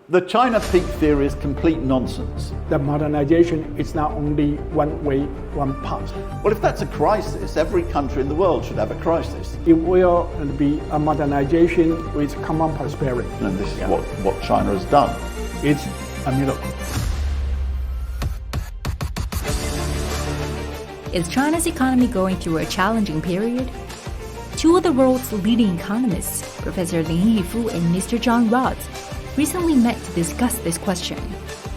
The China peak theory is complete nonsense. The modernization is not only one way, one path. Well, if that's a crisis, every country in the world should have a crisis. It will be a modernization with common prosperity. And this is what China has done. It's a miracle. Is China's economy going through a challenging period? Two of the world's leading economists, Professor Lin Yifu and Mr. John Rhodes, recently met to discuss this question.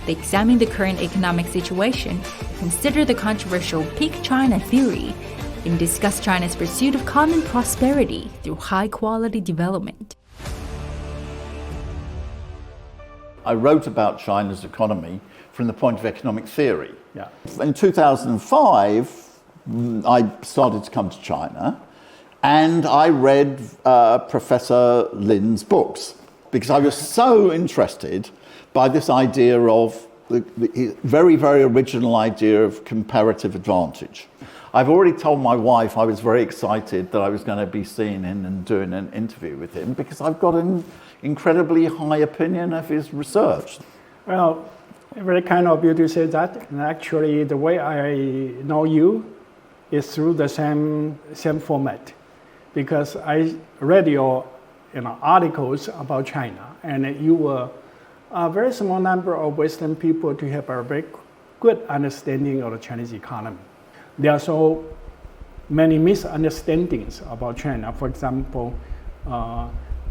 They examined the current economic situation, considered the controversial Peak China theory, and discussed China's pursuit of common prosperity through high-quality development. I wrote about China's economy from the point of economic theory. Yeah. In 2005, I started to come to China, and I read Professor Lin's books, because I was so interested by this idea of the very, very original idea of comparative advantage. I've already told my wife I was very excited that I was going to be seeing him and doing an interview with him, because I've got an incredibly high opinion of his research. Well, very kind of you to say that. And actually, the way I know you is through the same format, because I read your articles about China, and you were a very small number of Western people to have a very good understanding of the Chinese economy. There are so many misunderstandings about China. For example,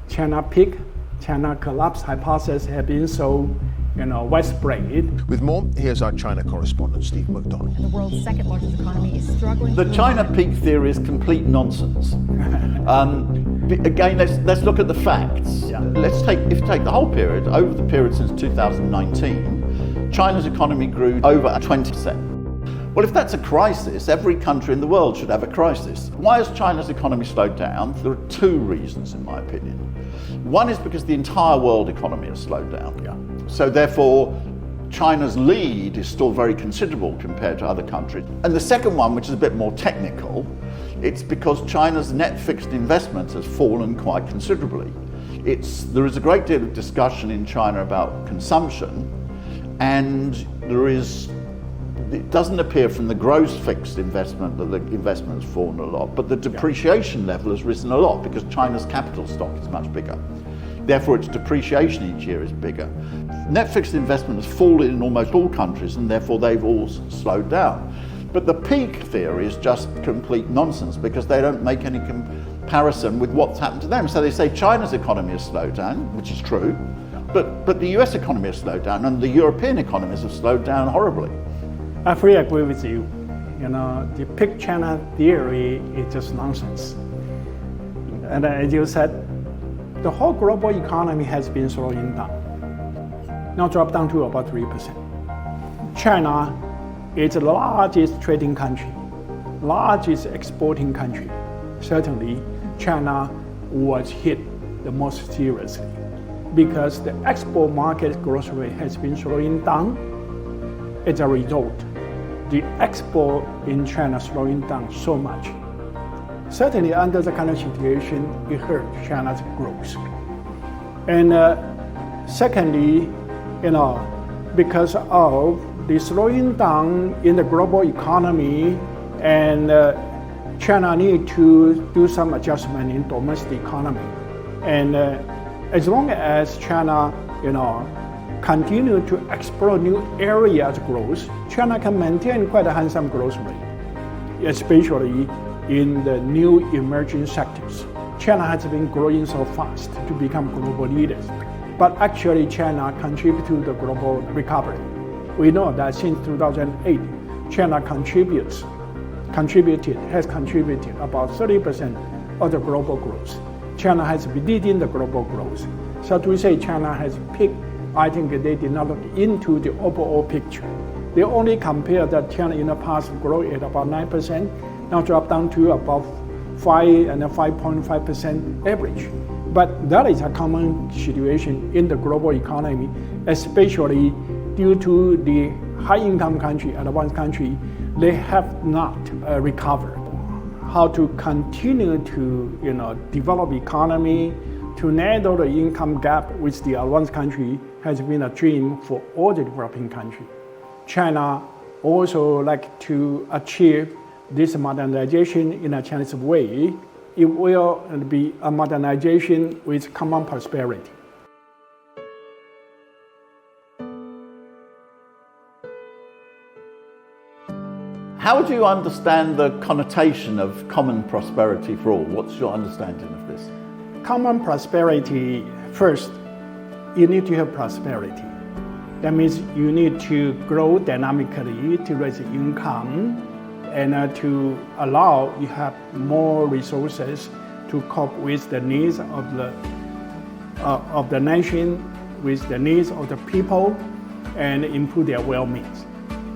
China peak, China collapse hypothesis have been so widespread. With more, here's our China correspondent, Steve McDonald. And the world's second largest economy is struggling. The China peak theory is complete nonsense. Again, let's look at the facts. Yeah. If you take the whole period, over the period since 2019, China's economy grew over 20%. Well, if that's a crisis, every country in the world should have a crisis. Why has China's economy slowed down? There are two reasons, in my opinion. One is because the entire world economy has slowed down. Yeah. So therefore, China's lead is still very considerable compared to other countries. And the second one, which is a bit more technical, it's because China's net fixed investment has fallen quite considerably. There is a great deal of discussion in China about consumption, and it doesn't appear from the gross fixed investment that the investment has fallen a lot, but the depreciation level has risen a lot because China's capital stock is much bigger. Therefore, its depreciation each year is bigger. Net fixed investment has fallen in almost all countries, and therefore they've all slowed down. But the peak theory is just complete nonsense, because they don't make any comparison with what's happened to them. So they say China's economy has slowed down, which is true, but the US economy has slowed down, and the European economies have slowed down horribly. I fully agree with you. The peak China theory is just nonsense. And as you said, the whole global economy has been slowing down. Now dropped down to about 3%. China is the largest trading country, largest exporting country. Certainly, China was hit the most seriously because the export market growth rate has been slowing down. As a result, the export in China slowing down so much. Certainly, under the kind of situation, it hurt China's growth. And secondly, because of the slowing down in the global economy, and China need to do some adjustment in domestic economy. And as long as China, continue to explore new areas of growth, China can maintain quite a handsome growth rate, especially in the new emerging sectors. China has been growing so fast to become global leaders. But actually, China contributes to the global recovery. We know that since 2008, China has contributed about 30% of the global growth. China has been leading the global growth. So to say China has peaked, I think they did not look into the overall picture. They only compare that China in the past grew at about 9%, now dropped down to about 5 and 5.5% average. But that is a common situation in the global economy, especially due to the high-income country, advanced country, they have not recovered. How to continue to develop economy, to narrow the income gap with the advanced country, has been a dream for all the developing countries. China also like to achieve this modernization in a Chinese way. It will be a modernization with common prosperity. How do you understand the connotation of common prosperity for all? What's your understanding of this? Common prosperity, first, you need to have prosperity. That means you need to grow dynamically to raise income and to allow you have more resources to cope with the needs of the nation, with the needs of the people, and improve their well-being.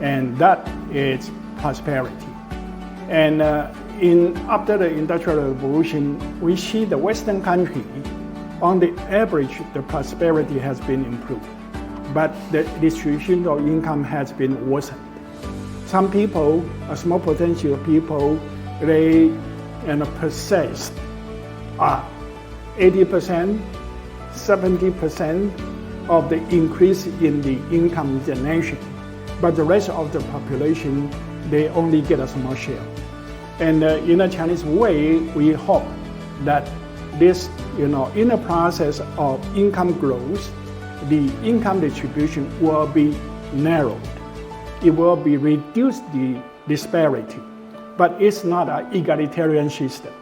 And that is prosperity. And after the Industrial Revolution, we see the Western country, on the average, the prosperity has been improved, but the distribution of income has been worsened. Some people, a small percentage of people, they possess 80%, 70% of the increase in the income in the nation, but the rest of the population, they only get a small share. And in a Chinese way, we hope that this, in the process of income growth, the income distribution will be narrowed. It will be reduced the disparity, but it's not an egalitarian system.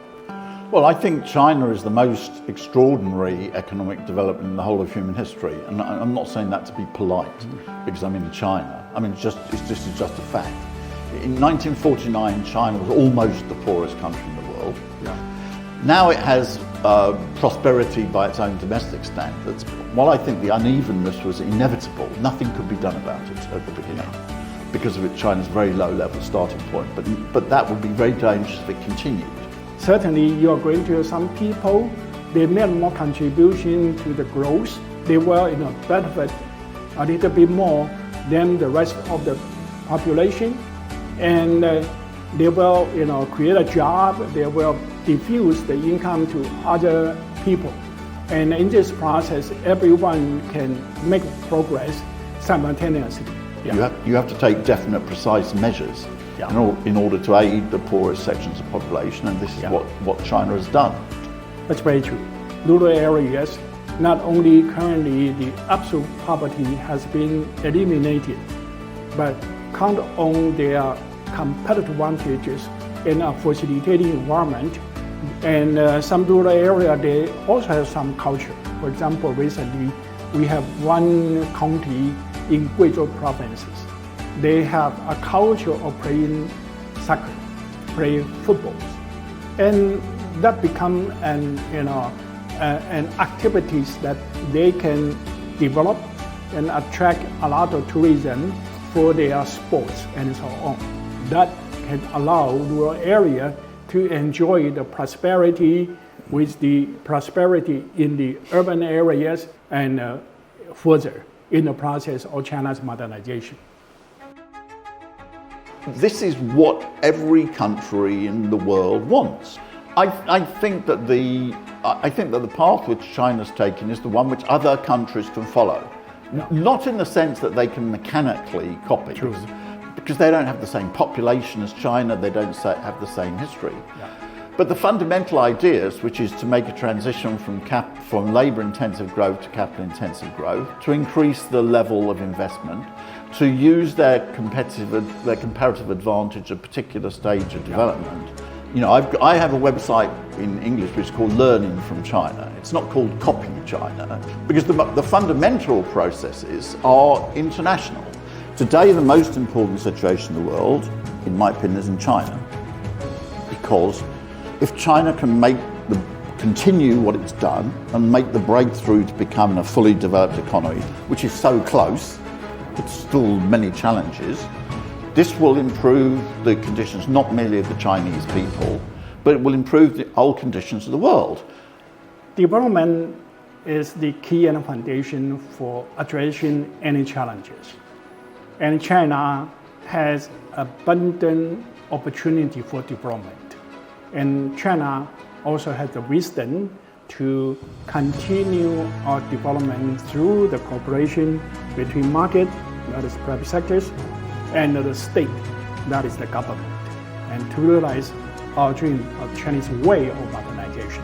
Well, I think China is the most extraordinary economic development in the whole of human history, and I'm not saying that to be polite, because I'm in China. I mean, it's just a fact. In 1949, China was almost the poorest country in the world. Yeah. Now it has prosperity by its own domestic standards. While I think the unevenness was inevitable, nothing could be done about it at the beginning because of China's very low level starting point. But that would be very dangerous if it continued. Certainly, you are going to have some people, they made more contribution to the growth. They will benefit a little bit more than the rest of the population. And they will create a job, they will diffuse the income to other people. And in this process, everyone can make progress simultaneously. Yeah. You have to take definite, precise measures in order to aid the poorest sections of the population, and this is what China has done. That's very true. Rural areas, not only currently the absolute poverty has been eliminated, but count on their competitive advantages in a facilitating environment. And some rural area, they also have some culture. For example, recently we have one county in Guizhou provinces. They have a culture of playing soccer, playing football, and that become an activities that they can develop and attract a lot of tourism for their sports and so on. That can allow rural area to enjoy the prosperity with the prosperity in the urban areas and further in the process of China's modernization. This is what every country in the world wants. I think that the path which China's taken is the one which other countries can follow. No. Not in the sense that they can mechanically copy. True. Because they don't have the same population as China, they don't have the same history. Yeah. But the fundamental ideas, which is to make a transition from labour-intensive growth to capital-intensive growth, to increase the level of investment, to use their comparative advantage at a particular stage of development. I have a website in English which is called Learning from China. It's not called Copying China, because the fundamental processes are international. Today, the most important situation in the world, in my opinion, is in China. Because if China can continue what it's done and make the breakthrough to become a fully developed economy, which is so close, but still many challenges, this will improve the conditions not merely of the Chinese people, but it will improve the whole conditions of the world. Development is the key and foundation for addressing any challenges. And China has abundant opportunity for development. And China also has the wisdom to continue our development through the cooperation between market, that is private sectors, and the state, that is the government, and to realize our dream of Chinese way of modernization.